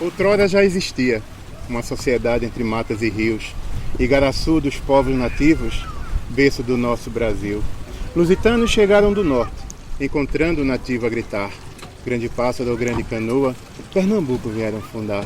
Outrora já existia uma sociedade entre matas e rios, Igaraçu dos povos nativos, berço do nosso Brasil. Lusitanos chegaram do norte, encontrando o nativo a gritar. Grande pássaro ou grande canoa, Pernambuco vieram fundar.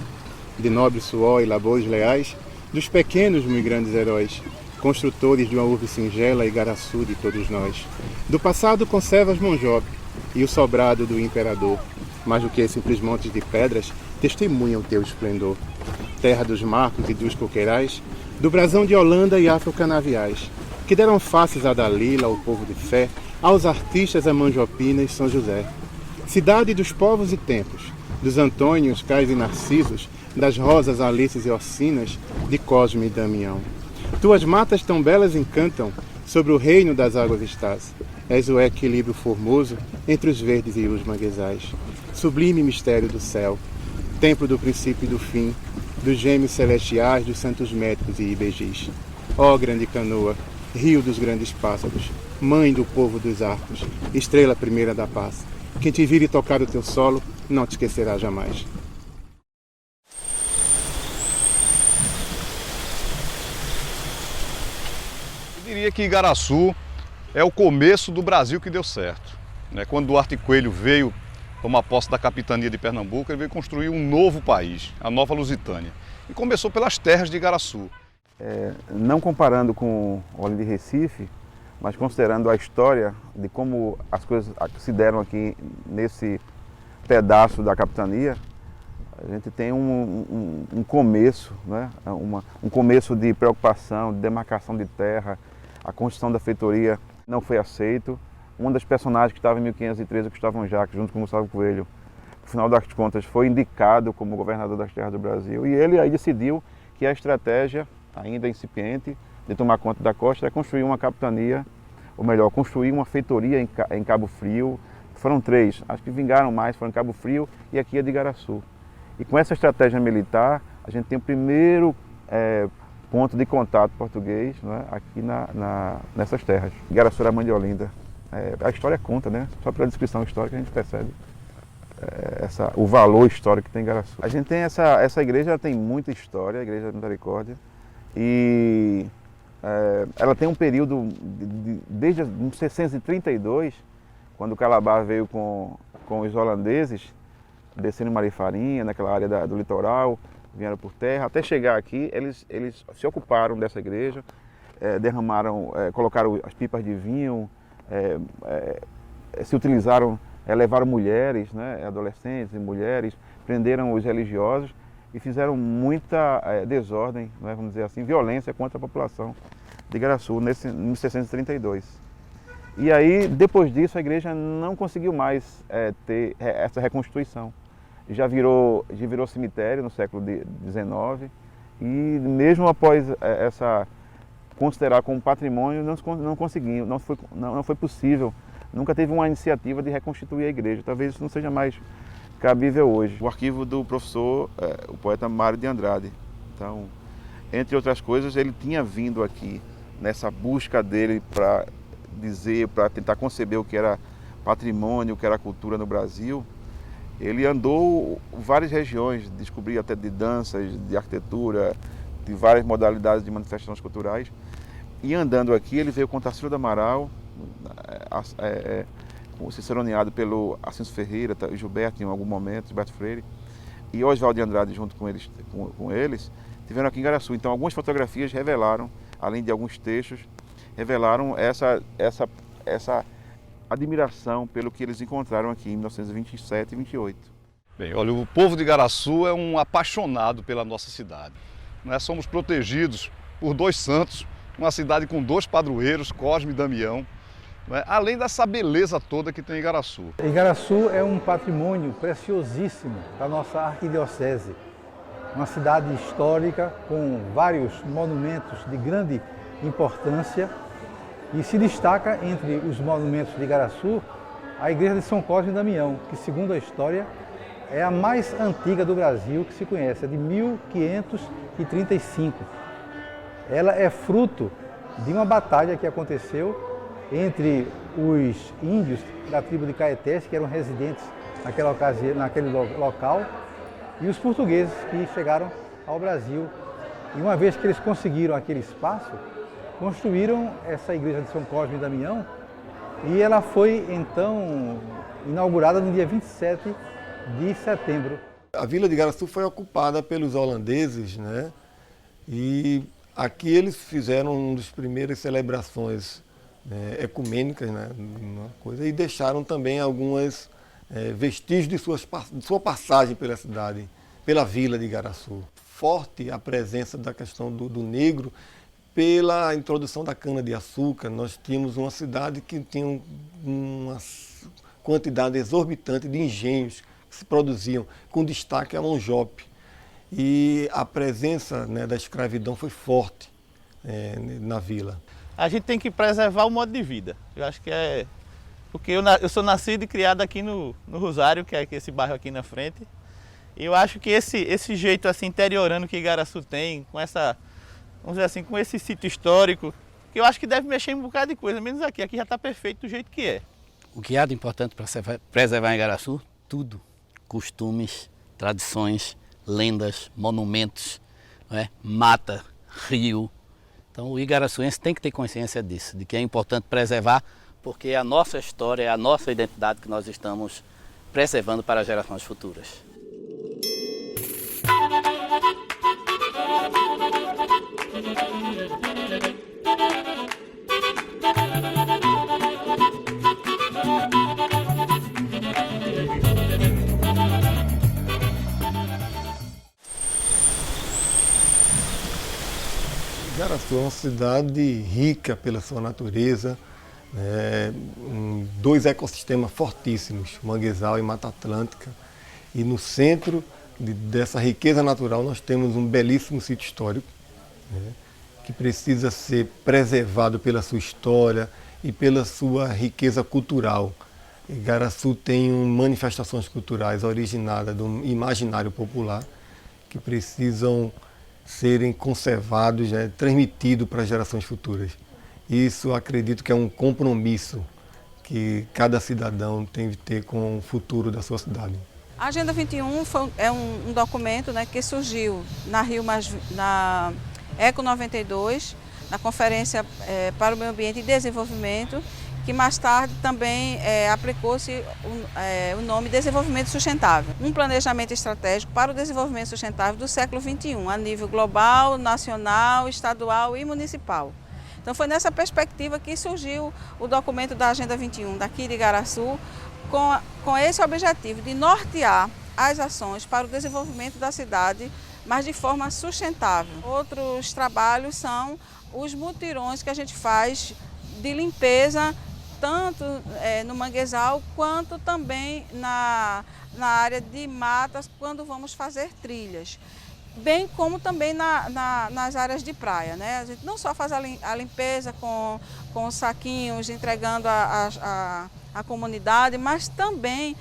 De nobre suor e labores leais, dos pequenos muito grandes heróis, construtores de uma urbe singela Igaraçu de todos nós. Do passado conservas Monjope e o sobrado do imperador, mais do que simples montes de pedras, testemunham teu esplendor. Terra dos marcos e dos coqueirais, do brasão de Holanda e afro-canaviais, que deram faces a Dalila, ao povo de fé, aos artistas a Manjopina e São José. Cidade dos povos e tempos, dos Antônios, Cais e Narcisos, das rosas, Alices e Orcinas, de Cosme e Damião. Tuas matas tão belas encantam, sobre o reino das águas estás. És o equilíbrio formoso entre os verdes e os manguezais. Sublime mistério do céu, templo do princípio e do fim, dos gêmeos celestiais, dos santos médicos e ibejis. Ó grande canoa, rio dos grandes pássaros, mãe do povo dos arcos, estrela primeira da paz. Quem te vir e tocar o teu solo, não te esquecerá jamais. Eu diria que Igaraçu é o começo do Brasil que deu certo. Quando Duarte Coelho veio tomar posse da capitania de Pernambuco, ele veio construir um novo país, a Nova Lusitânia. E começou pelas terras de Igaraçu. Não comparando com Olinda e Recife, mas considerando a história de como as coisas se deram aqui nesse pedaço da capitania, a gente tem um começo, né? Um começo de preocupação, de demarcação de terra. A construção da feitoria não foi aceito. Um dos personagens que estava em 1513, Gustavo Jacques, junto com Gustavo Coelho, no final das contas foi indicado como governador das terras do Brasil. E ele aí decidiu que a estratégia, ainda incipiente, de tomar conta da costa é construir uma capitania, ou melhor, construir uma feitoria em Cabo Frio. Foram três, acho que vingaram mais, foram em Cabo Frio e aqui é de Igaraçu. E com essa estratégia militar, a gente tem o primeiro ponto de contato português, né, aqui nessas terras. Igaraçu era mãe de Olinda. A história conta, né? Só pela descrição histórica a gente percebe o valor histórico que tem Igaraçu. A gente tem essa igreja, ela tem muita história, a Igreja da Misericórdia, e ela tem um período desde 1632, quando o Calabar veio com os holandeses, descendo em Marifarinha, naquela área do litoral, vieram por terra, até chegar aqui, eles se ocuparam dessa igreja, colocaram as pipas de vinho, se utilizaram, levaram mulheres, né, adolescentes e mulheres, prenderam os religiosos e fizeram muita desordem, né, vamos dizer assim, violência contra a população de Igaraçu, em 1632. E aí, depois disso, a igreja não conseguiu mais ter essa reconstituição. Já virou cemitério no século XIX e mesmo após considerar como patrimônio, não conseguiu, não foi possível, nunca teve uma iniciativa de reconstituir a igreja. Talvez isso não seja mais cabível hoje. O arquivo do professor, o poeta Mário de Andrade. Então, entre outras coisas, ele tinha vindo aqui nessa busca dele para tentar conceber o que era patrimônio, o que era cultura no Brasil. Ele andou várias regiões, descobriu até de danças, de arquitetura, de várias modalidades de manifestações culturais. E andando aqui, ele veio com Tarsila do Amaral, ciceroneado pelo Ascenso Ferreira e Gilberto em algum momento, Gilberto Freire, e Oswaldo de Andrade junto com eles, tiveram aqui em Igaraçu. Então algumas fotografias revelaram, além de alguns textos, revelaram essa admiração pelo que eles encontraram aqui em 1927 e 28. Bem, olha, o povo de Igaraçu é um apaixonado pela nossa cidade. Somos protegidos por dois santos, uma cidade com dois padroeiros, Cosme e Damião, além dessa beleza toda que tem Igaraçu. Igaraçu é um patrimônio preciosíssimo da nossa arquidiocese. Uma cidade histórica com vários monumentos de grande importância. E se destaca entre os monumentos de Igaraçu a Igreja de São Cosme e Damião, que, segundo a história, é a mais antiga do Brasil que se conhece, é de 1535. Ela é fruto de uma batalha que aconteceu entre os índios da tribo de Caetés, que eram residentes naquele local, e os portugueses que chegaram ao Brasil. E uma vez que eles conseguiram aquele espaço, construíram essa igreja de São Cosme e Damião, e ela foi então inaugurada no dia 27 de setembro. A Vila de Igaraçu foi ocupada pelos holandeses, né? E aqui eles fizeram uma das primeiras celebrações ecumênicas, né? E deixaram também alguns vestígios de sua passagem pela cidade, pela Vila de Igaraçu. Forte a presença da questão do negro pela introdução da cana-de-açúcar. Nós tínhamos uma cidade que tinha uma quantidade exorbitante de engenhos que se produziam, com destaque a Monjope. E a presença, né, da escravidão foi forte na vila. A gente tem que preservar o modo de vida. Eu acho que é... Porque eu sou nascido e criado aqui no Rosário, que é esse bairro aqui na frente. E eu acho que esse jeito assim interiorano que Igaraçu tem, com essa, vamos dizer assim, com esse sítio histórico, que eu acho que deve mexer em um bocado de coisa, menos aqui. Aqui já está perfeito do jeito que é. O que há de importante para preservar em Igaraçu? Tudo. Costumes, tradições, lendas, monumentos, não é? Mata, rio. Então o igaraçuense tem que ter consciência disso, de que é importante preservar, porque é a nossa história, é a nossa identidade que nós estamos preservando para as gerações futuras. Igaraçu é uma cidade rica pela sua natureza, dois ecossistemas fortíssimos, Manguezal e Mata Atlântica. E no centro dessa riqueza natural nós temos um belíssimo sítio histórico, que precisa ser preservado pela sua história e pela sua riqueza cultural. Igaraçu tem manifestações culturais originadas do imaginário popular que precisam serem conservados, transmitidos para as gerações futuras. Isso acredito que é um compromisso que cada cidadão tem de ter com o futuro da sua cidade. A Agenda 21 é um documento, né, que surgiu na ECO 92, na Conferência para o Meio Ambiente e Desenvolvimento, que mais tarde também aplicou-se o nome Desenvolvimento Sustentável. Um planejamento estratégico para o desenvolvimento sustentável do século XXI, a nível global, nacional, estadual e municipal. Então foi nessa perspectiva que surgiu o documento da Agenda 21 daqui de Igaraçu, com esse objetivo de nortear as ações para o desenvolvimento da cidade, mas de forma sustentável. Outros trabalhos são os mutirões que a gente faz de limpeza, tanto no manguezal quanto também na área de matas, quando vamos fazer trilhas. Bem como também nas áreas de praia, né? A gente não só faz a limpeza com os saquinhos, entregando a comunidade, mas também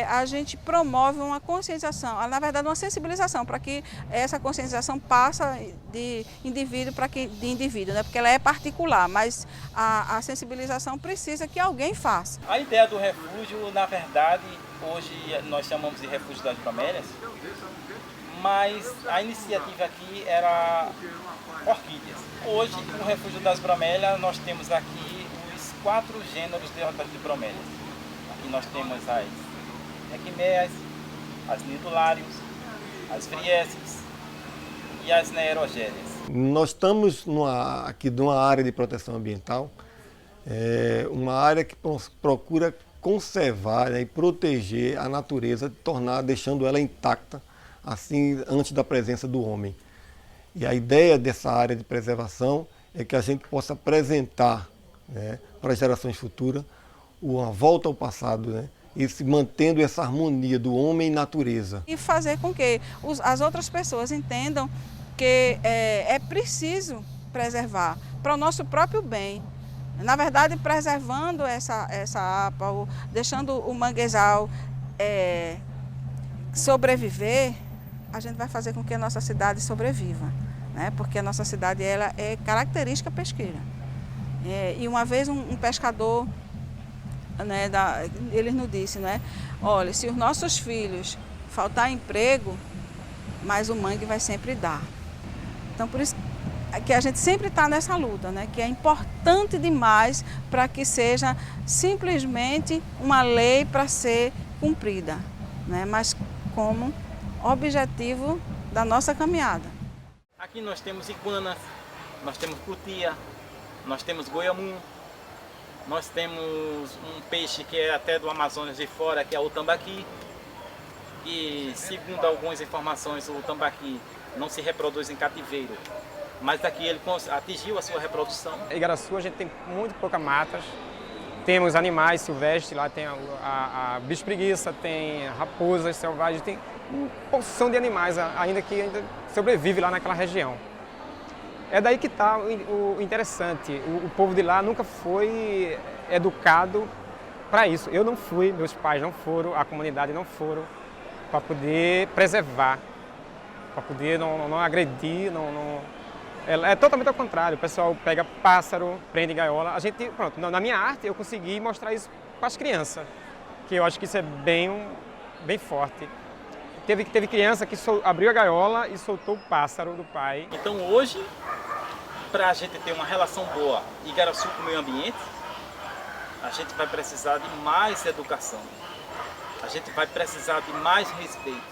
a gente promove uma conscientização, na verdade uma sensibilização, para que essa conscientização passe de indivíduo para de indivíduo, né? Porque ela é particular, mas a sensibilização precisa que alguém faça. A ideia do refúgio, na verdade, hoje nós chamamos de Refúgio das Bromélias, mas a iniciativa aqui era orquídeas. Hoje, no Refúgio das Bromélias, nós temos aqui os 4 gêneros de bromélias. Aqui nós temos as equimeas, as nidulários, as friécies e as neerogélias. Nós estamos aqui numa área de proteção ambiental, uma área que procura conservar, né, e proteger a natureza, deixando ela intacta, assim, antes da presença do homem. E a ideia dessa área de preservação é que a gente possa apresentar, né, para as gerações futuras uma volta ao passado, né, e se mantendo essa harmonia do homem e natureza. E fazer com que as outras pessoas entendam que é preciso preservar para o nosso próprio bem. Na verdade, preservando essa APA, deixando o manguezal sobreviver, a gente vai fazer com que a nossa cidade sobreviva, né? Porque a nossa cidade ela é característica pesqueira. E uma vez um pescador, né, ele nos disse, né, olha, se os nossos filhos faltar emprego, mas o mangue vai sempre dar. Então, por isso que a gente sempre está nessa luta, né? Que é importante demais para que seja simplesmente uma lei para ser cumprida, né? Mas como objetivo da nossa caminhada. Aqui nós temos iguanas, nós temos cutia, nós temos goiamum, nós temos um peixe que é até do Amazonas de fora, que é o tambaqui. E segundo algumas informações, o tambaqui não se reproduz em cativeiro, mas daqui ele atingiu a sua reprodução. Em Igaraçu a gente tem muito pouca matas, temos animais silvestres, lá tem a bicho-preguiça, tem raposas selvagens, tem uma porção de animais ainda que ainda sobrevive lá naquela região. É daí que está o interessante, o povo de lá nunca foi educado para isso. Eu não fui, meus pais não foram, a comunidade não foram, para poder preservar, para poder não agredir, É totalmente ao contrário, o pessoal pega pássaro, prende gaiola. A gente, pronto, na minha arte eu consegui mostrar isso para as crianças, que eu acho que isso é bem forte. Teve criança que abriu a gaiola e soltou o pássaro do pai. Então hoje, para a gente ter uma relação boa Igaraçu com o meio ambiente, a gente vai precisar de mais educação. A gente vai precisar de mais respeito.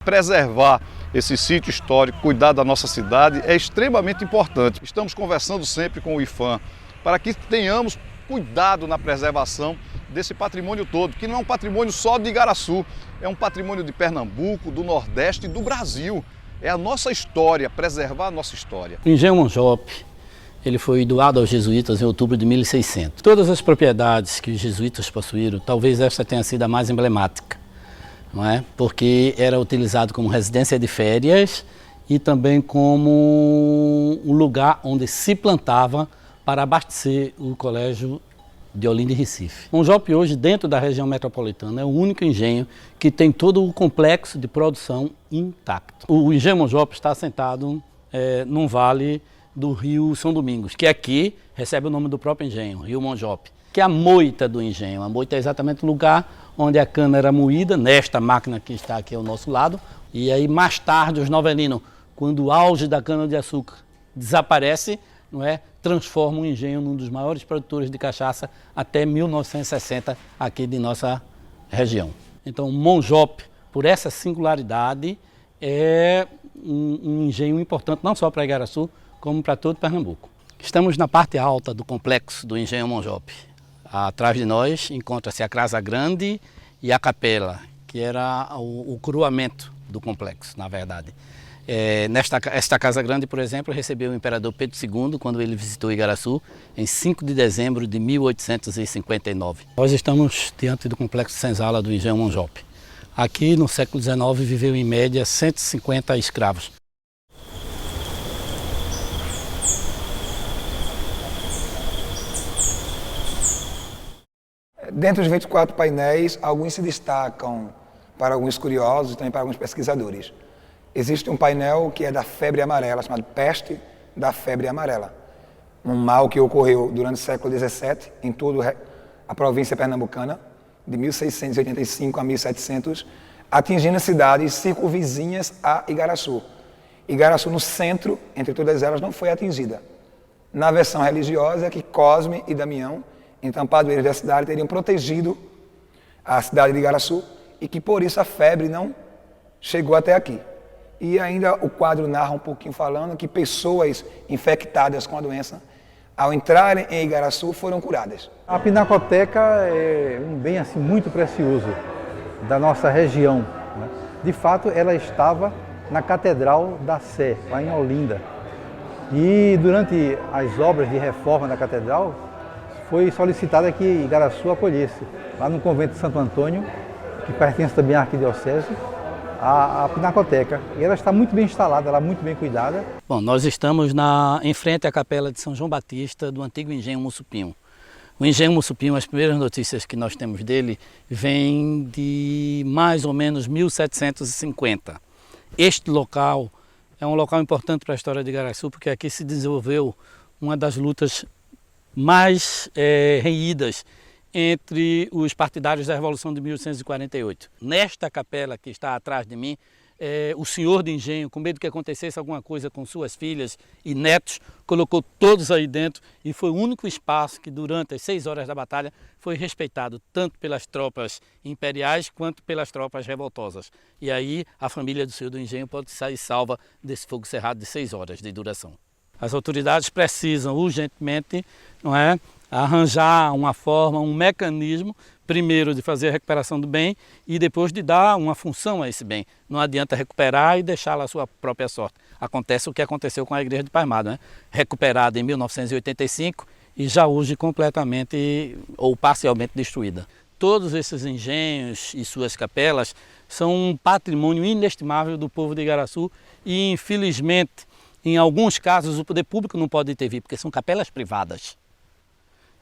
Preservar esse sítio histórico, cuidar da nossa cidade é extremamente importante. Estamos conversando sempre com o IPHAN para que tenhamos cuidado na preservação desse patrimônio todo, que não é um patrimônio só de Igaraçu, é um patrimônio de Pernambuco, do Nordeste e do Brasil. É a nossa história, preservar a nossa história. O engenho Monjope, ele foi doado aos jesuítas em outubro de 1600. Todas as propriedades que os jesuítas possuíram, talvez esta tenha sido a mais emblemática. Não é? Porque era utilizado como residência de férias e também como um lugar onde se plantava para abastecer o colégio de Olinda e Recife. Monjope hoje, dentro da região metropolitana, é o único engenho que tem todo o complexo de produção intacto. O engenho Monjope está assentado num vale do rio São Domingos, que aqui recebe o nome do próprio engenho, Rio Monjope, que é a moita do engenho. A moita é exatamente o lugar onde a cana era moída, nesta máquina que está aqui ao nosso lado. E aí, mais tarde, os novelinos, quando o auge da cana-de-açúcar desaparece, não é, transformam o engenho num dos maiores produtores de cachaça até 1960 aqui de nossa região. Então, Monjope, por essa singularidade, é um engenho importante não só para Igaraçu, como para todo Pernambuco. Estamos na parte alta do complexo do engenho Monjope. Atrás de nós encontra-se a Casa Grande e a Capela, que era o coroamento do complexo, na verdade. Esta Casa Grande, por exemplo, recebeu o imperador Pedro II quando ele visitou Igaraçu em 5 de dezembro de 1859. Nós estamos diante do complexo senzala do engenho Monjope. Aqui, no século XIX, viveu em média 150 escravos. Dentre os 24 painéis, alguns se destacam para alguns curiosos e também para alguns pesquisadores. Existe um painel que é da febre amarela, chamado Peste da Febre Amarela. Um mal que ocorreu durante o século XVII em toda a província pernambucana, de 1685 a 1700, atingindo cidades circunvizinhas a Igaraçu. Igaraçu, no centro, entre todas elas, não foi atingida. Na versão religiosa é que Cosme e Damião, então padroeiros da cidade, teriam protegido a cidade de Igaraçu e que por isso a febre não chegou até aqui. E ainda o quadro narra um pouquinho falando que pessoas infectadas com a doença, ao entrarem em Igaraçu, foram curadas. A Pinacoteca é um bem assim, muito precioso da nossa região, né? De fato, ela estava na Catedral da Sé, lá em Olinda. E durante as obras de reforma da catedral, foi solicitado que Igaraçu acolhesse, lá no convento de Santo Antônio, que pertence também à arquidiocese, a Pinacoteca. E ela está muito bem instalada, ela é muito bem cuidada. Bom, nós estamos em frente à capela de São João Batista do antigo engenho Mussupinho. O engenho Mussupinho, as primeiras notícias que nós temos dele, vêm de mais ou menos 1750. Este local é um local importante para a história de Igaraçu, porque aqui se desenvolveu uma das lutas mais renhidas entre os partidários da Revolução de 1848. Nesta capela que está atrás de mim, o senhor de engenho, com medo que acontecesse alguma coisa com suas filhas e netos, colocou todos aí dentro e foi o único espaço que durante as 6 horas da batalha foi respeitado tanto pelas tropas imperiais quanto pelas tropas revoltosas. E aí a família do senhor do engenho pode sair salva desse fogo cerrado de 6 horas de duração. As autoridades precisam urgentemente, não é, arranjar uma forma, um mecanismo, primeiro de fazer a recuperação do bem e depois de dar uma função a esse bem. Não adianta recuperar e deixá-la à sua própria sorte. Acontece o que aconteceu com a igreja de Parmado, né? Recuperada em 1985 e já hoje completamente ou parcialmente destruída. Todos esses engenhos e suas capelas são um patrimônio inestimável do povo de Igaraçu e, infelizmente, em alguns casos o poder público não pode intervir, porque são capelas privadas.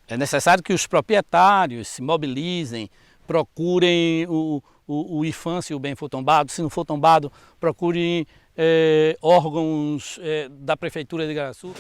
É necessário que os proprietários se mobilizem, procurem o IFAM, se o bem for tombado. Se não for tombado, procurem órgãos da Prefeitura de Igaraçu.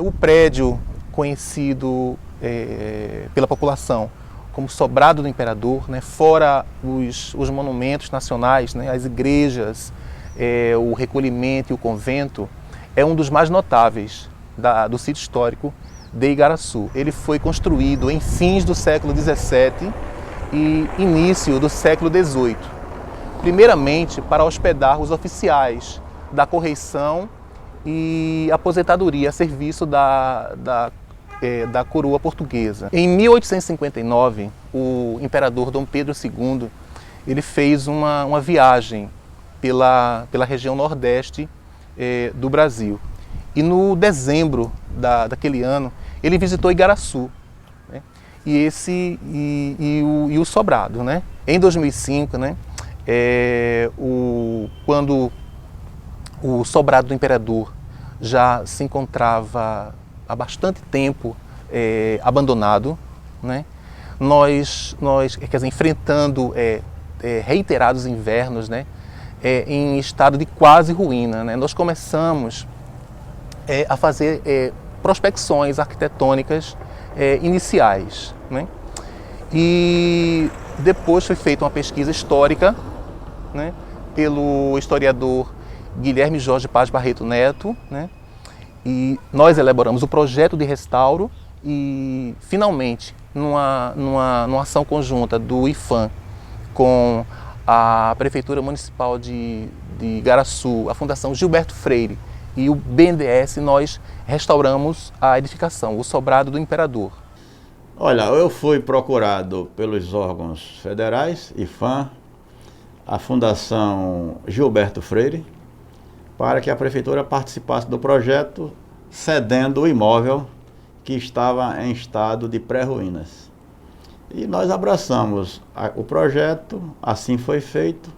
O prédio conhecido pela população como Sobrado do Imperador, né, fora os monumentos nacionais, né, as igrejas, o recolhimento e o convento, é um dos mais notáveis do sítio histórico de Igaraçu. Ele foi construído em fins do século XVII e início do século XVIII, primeiramente para hospedar os oficiais da correição e aposentadoria a serviço da coroa portuguesa. Em 1859, o imperador Dom Pedro II ele fez uma viagem pela região nordeste do Brasil. E no dezembro daquele ano, ele visitou Igaraçu, né? e o Sobrado. Né? Em 2005, né? Quando o Sobrado do Imperador já se encontrava há bastante tempo abandonado, né? Nós quer dizer, enfrentando reiterados invernos, né? Em estado de quase ruína, né? Nós começamos a fazer prospecções arquitetônicas iniciais, né? E depois foi feita uma pesquisa histórica, né? Pelo historiador Guilherme Jorge Paz Barreto Neto, né? E nós elaboramos o projeto de restauro e, finalmente, numa ação conjunta do IFAM com a Prefeitura Municipal de Igaraçu, a Fundação Gilberto Freire e o BNDES, nós restauramos a edificação, o Sobrado do Imperador. Olha, eu fui procurado pelos órgãos federais, IFAM, a Fundação Gilberto Freire, para que a Prefeitura participasse do projeto, cedendo o imóvel que estava em estado de pré-ruínas. E nós abraçamos o projeto, assim foi feito,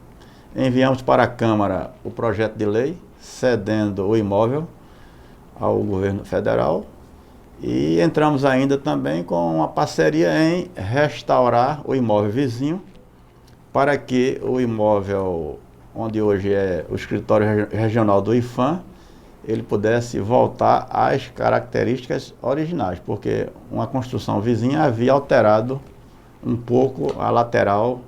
enviamos para a Câmara o projeto de lei, cedendo o imóvel ao governo federal, e entramos ainda também com uma parceria em restaurar o imóvel vizinho, para que o imóvel onde hoje é o escritório regional do IPHAN, ele pudesse voltar às características originais, porque uma construção vizinha havia alterado um pouco a lateral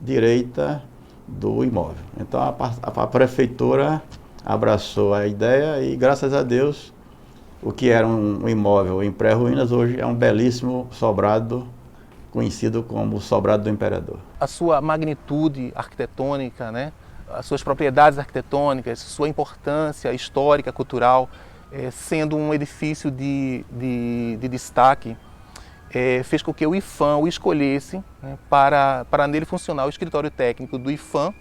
direita do imóvel. Então a prefeitura abraçou a ideia e, graças a Deus, o que era um imóvel em pré-ruínas hoje é um belíssimo sobrado, conhecido como o Sobrado do Imperador. A sua magnitude arquitetônica, né? As suas propriedades arquitetônicas, sua importância histórica, cultural, sendo um edifício de destaque, fez com que o IPHAN o escolhesse, né, para nele funcionar o escritório técnico do IPHAN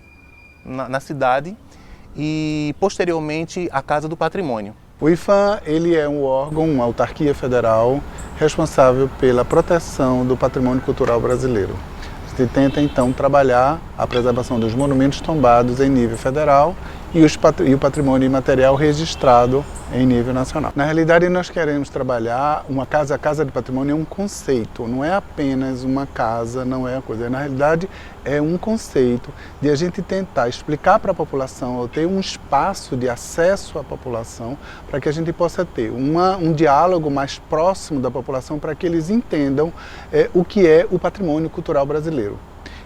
na cidade e, posteriormente, a Casa do Patrimônio. O IPHAN, ele é um órgão, uma autarquia federal responsável pela proteção do patrimônio cultural brasileiro. Se tenta, então, trabalhar a preservação dos monumentos tombados em nível federal e o patrimônio imaterial registrado em nível nacional. Na realidade, nós queremos trabalhar a Casa do Patrimônio é um conceito, não é apenas uma casa, não é uma coisa. Na realidade, é um conceito de a gente tentar explicar para a população, ou ter um espaço de acesso à população, para que a gente possa ter um diálogo mais próximo da população, para que eles entendam o que é o patrimônio cultural brasileiro.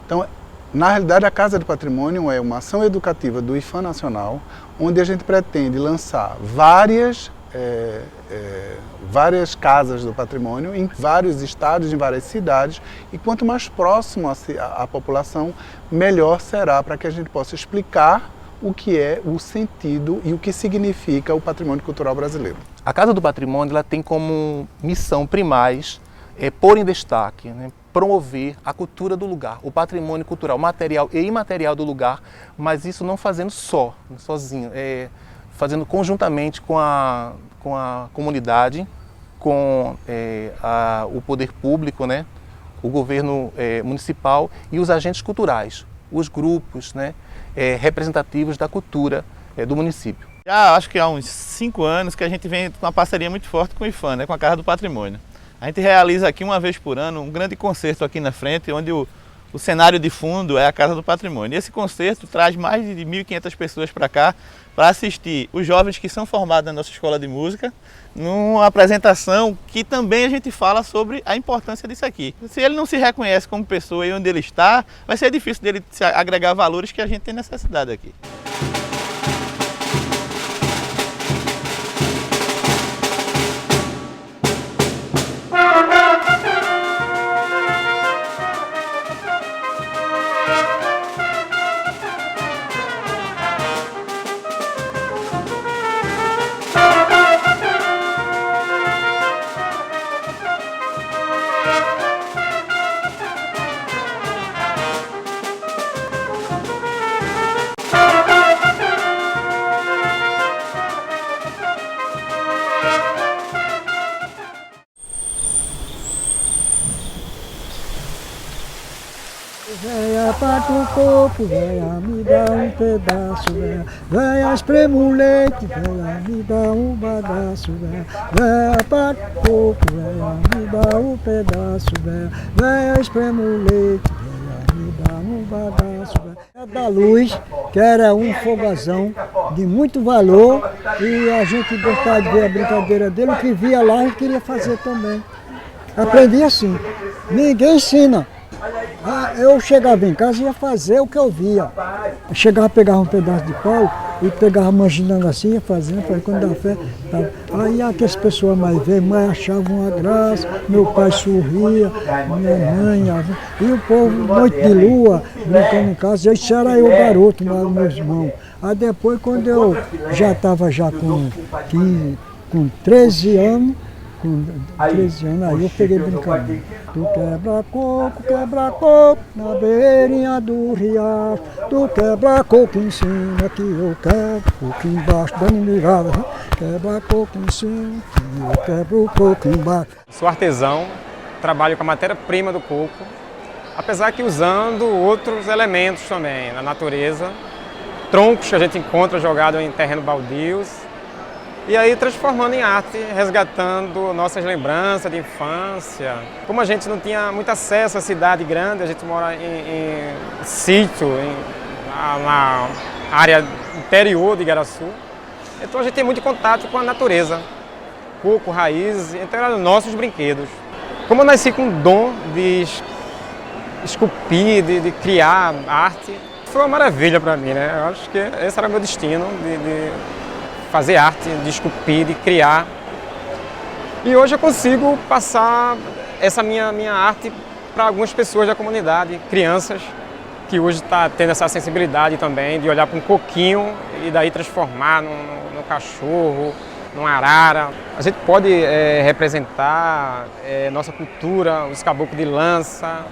Então, na realidade, a Casa do Patrimônio é uma ação educativa do IPHAN Nacional, onde a gente pretende lançar várias casas do patrimônio em vários estados, em várias cidades, e quanto mais próximo à população, melhor será para que a gente possa explicar o que é o sentido e o que significa o patrimônio cultural brasileiro. A Casa do Patrimônio ela tem como missão primais pôr em destaque, né, promover a cultura do lugar, o patrimônio cultural material e imaterial do lugar, mas isso não fazendo sozinho, fazendo conjuntamente com a comunidade, com o poder público, né, o governo municipal e os agentes culturais, os grupos, né, representativos da cultura do município. Já acho que há uns 5 anos que a gente vem com uma parceria muito forte com o IPHAN, né, com a Casa do Patrimônio. A gente realiza aqui uma vez por ano um grande concerto aqui na frente, onde o cenário de fundo é a Casa do Patrimônio. E esse concerto traz mais de 1.500 pessoas para cá para assistir os jovens que são formados na nossa escola de música, numa apresentação que também a gente fala sobre a importância disso aqui. Se ele não se reconhece como pessoa e onde ele está, vai ser difícil dele agregar valores que a gente tem necessidade aqui. Véia, parte o coco, véia, me dá um pedaço, véia. Véia, espremo o leite, véia, me dá um bagaço, véia. Véia, parte o coco, véia, me dá um pedaço, véia. Véia, espremo o leite, véia, me dá um bagaço, véia. É da Luz, que era um fogazão de muito valor, e a gente gostava de ver a brincadeira dele, o que via lá a gente queria fazer também. Aprendi assim, ninguém ensina. Eu chegava em casa e ia fazer o que eu via. Eu chegava, pegava um pedaço de pau e pegava manginando assim, ia fazendo, quando dava fé. Aí aquelas pessoas mais velhas, mãe achavam uma graça, meu pai sorria, minha mãe, e o povo, noite de lua, brincando em casa, isso era eu garoto, meus irmãos. Aí depois, quando eu já estava com 13 anos, com 13 anos, aí eu peguei brincando. Tu quebra coco na beirinha do riacho. Tu quebra coco em cima que eu quebro coco embaixo, dando mirada. Quebra coco em cima que eu quebro o coco embaixo. Sou artesão, trabalho com a matéria-prima do coco, apesar que usando outros elementos também na natureza, troncos que a gente encontra jogados em terreno baldios, e aí transformando em arte, resgatando nossas lembranças de infância. Como a gente não tinha muito acesso à cidade grande, a gente mora em sítio, na área interior de Igaraçu, então a gente tem muito contato com a natureza, coco, raízes, então eram nossos brinquedos. Como eu nasci com o dom de esculpir, de criar arte, foi uma maravilha para mim, né? Eu acho que esse era o meu destino, de fazer arte, de esculpir, de criar. E hoje eu consigo passar essa minha arte para algumas pessoas da comunidade, crianças, que hoje está tendo essa sensibilidade também de olhar para um coquinho e daí transformar num cachorro, numa arara. A gente pode representar nossa cultura, os caboclos de lança,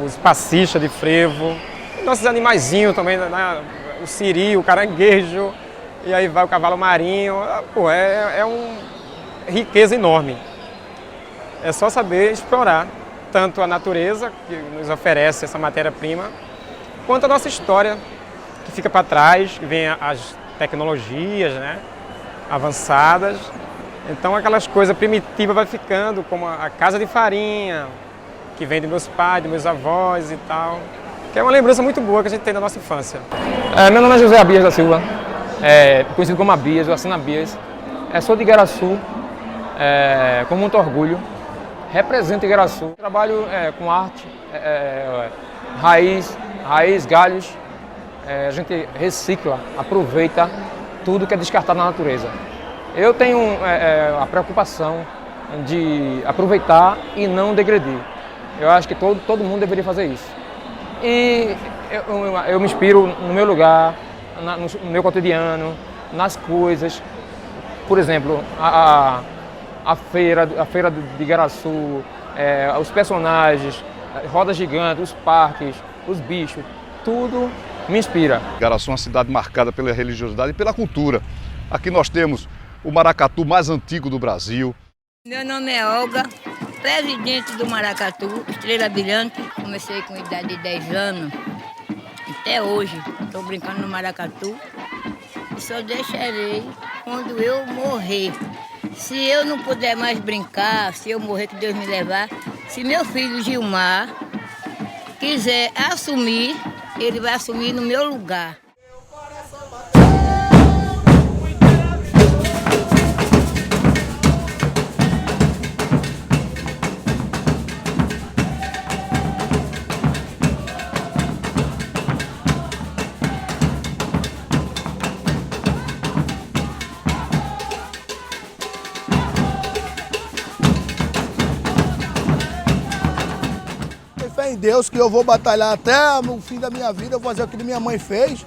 os passistas de frevo, nossos animaizinhos também, né? O siri, o caranguejo, e aí vai o cavalo marinho. Pô, é uma riqueza enorme. É só saber explorar tanto a natureza, que nos oferece essa matéria-prima, quanto a nossa história, que fica para trás, que vem as tecnologias, né, avançadas. Então aquelas coisas primitivas vai ficando, como a casa de farinha, que vem de meus pais, de meus avós e tal, que é uma lembrança muito boa que a gente tem da nossa infância. Meu nome é José Abias da Silva, conhecido como Abias, eu assino Abias. Sou de Igaraçu, com muito orgulho, represento Igaraçu. Trabalho com arte, raiz, galhos, a gente recicla, aproveita tudo que é descartado na natureza. Eu tenho a preocupação de aproveitar e não degredir. Eu acho que todo mundo deveria fazer isso. E eu me inspiro no meu lugar, no meu cotidiano, nas coisas. Por exemplo, a feira de Igaraçu, os personagens, rodas gigantes, os parques, os bichos, tudo me inspira. Igaraçu é uma cidade marcada pela religiosidade e pela cultura. Aqui nós temos o maracatu mais antigo do Brasil. Meu nome é Olga, presidente do Maracatu, Estrela Brilhante. Comecei com idade de 10 anos, até hoje estou brincando no maracatu e só deixarei quando eu morrer. Se eu não puder mais brincar, se eu morrer, que Deus me levar, se meu filho Gilmar quiser assumir, ele vai assumir no meu lugar. Em Deus, que eu vou batalhar até o fim da minha vida, eu vou fazer o que minha mãe fez,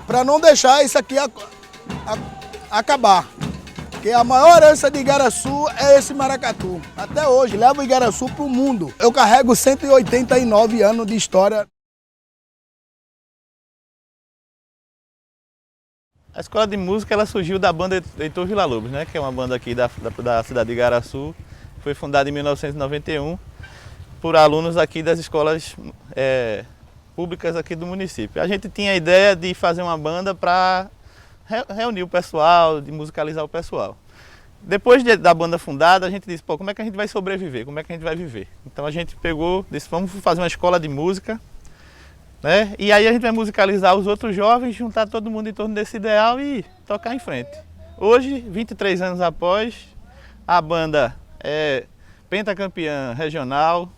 para não deixar isso aqui acabar. Porque a maior herança de Igaraçu é esse maracatu. Até hoje, leva o Igaraçu para o mundo. Eu carrego 189 anos de história. A escola de música ela surgiu da banda Heitor Villa-Lobos, né, que é uma banda aqui da cidade de Igaraçu. Foi fundada em 1991. Por alunos aqui das escolas públicas aqui do município. A gente tinha a ideia de fazer uma banda para reunir o pessoal, de musicalizar o pessoal. Depois da banda fundada, a gente disse, pô, como é que a gente vai sobreviver? Como é que a gente vai viver? Então a gente disse, vamos fazer uma escola de música, né? E aí a gente vai musicalizar os outros jovens, juntar todo mundo em torno desse ideal e tocar em frente. Hoje, 23 anos após, a banda é pentacampeã regional,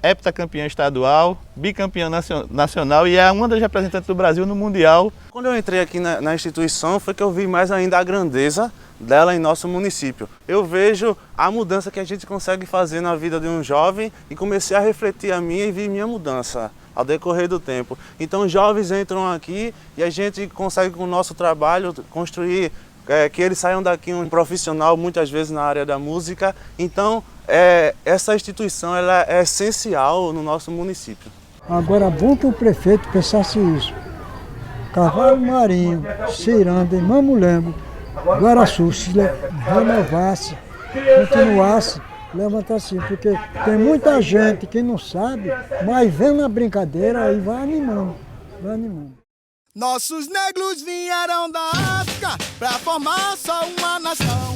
heptacampeã estadual, bicampeã nacional e é uma das representantes do Brasil no Mundial. Quando eu entrei aqui na instituição foi que eu vi mais ainda a grandeza dela em nosso município. Eu vejo a mudança que a gente consegue fazer na vida de um jovem e comecei a refletir a minha e vi minha mudança ao decorrer do tempo. Então jovens entram aqui e a gente consegue com o nosso trabalho construir que eles saiam daqui um profissional, muitas vezes na área da música. Então, essa instituição ela é essencial no nosso município. Agora, bom que o prefeito pensasse isso. Cavalo Marinho, Ciranda e Mamulengo, Guaraçu se renovasse, continuasse, levantasse, porque tem muita gente que não sabe, mas vendo a brincadeira e vai animando, vai animando. Nossos negros vieram da África pra formar só uma nação.